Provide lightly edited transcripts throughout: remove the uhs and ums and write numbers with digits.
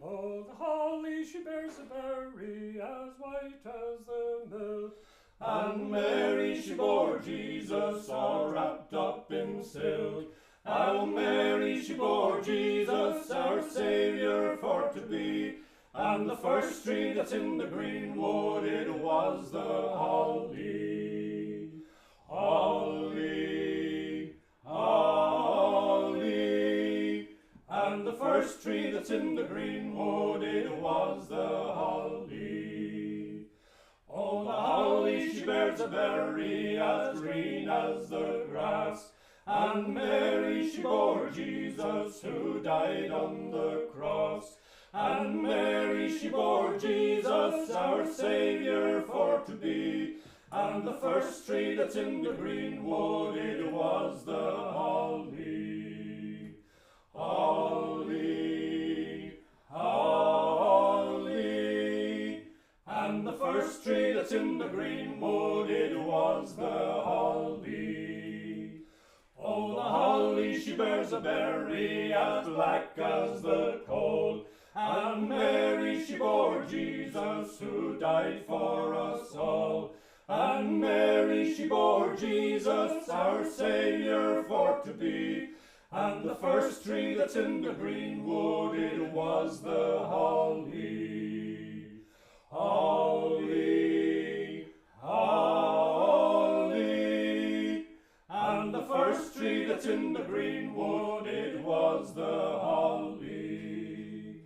Oh, the holly, she bears a berry as white as the milk. And Mary, she bore Jesus, all wrapped up in silk. And Mary, she bore Jesus, our Saviour for to be. And the first tree that's in the green wood, it was the holly. Holly, holly. And the first tree that's in the green wood, it was the holly. Oh, the holly, she bears a berry as green as the grass. And Mary, she bore Jesus, who died on the cross. And Mary, she bore Jesus, our Saviour for to be. And the first tree that's in the green wood, it was the holly. Holly, holly. And the first tree that's in the green wood, it was the holly. Oh, the holly, she bears a berry as black as the coal. And Mary, she bore Jesus, who died for us all. And Mary, she bore Jesus, our Saviour for to be. And the first tree that's in the green wood, it was the holly. Holly, holly. And the first tree that's in the green wood, it was the holly.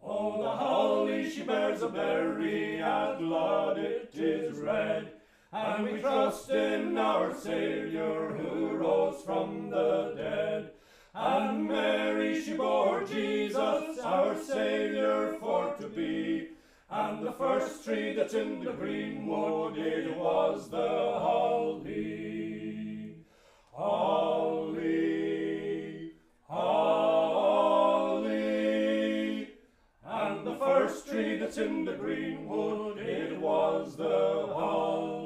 Oh, the holly, she bears a berry, as blood it is red. And we trust in our Saviour, who rose from the dead. And Mary, she bore Jesus, our Saviour for to be. And the first tree that's in the green wood, it was the holly. Holly, holly. And the first tree that's in the green wood, it was the holly.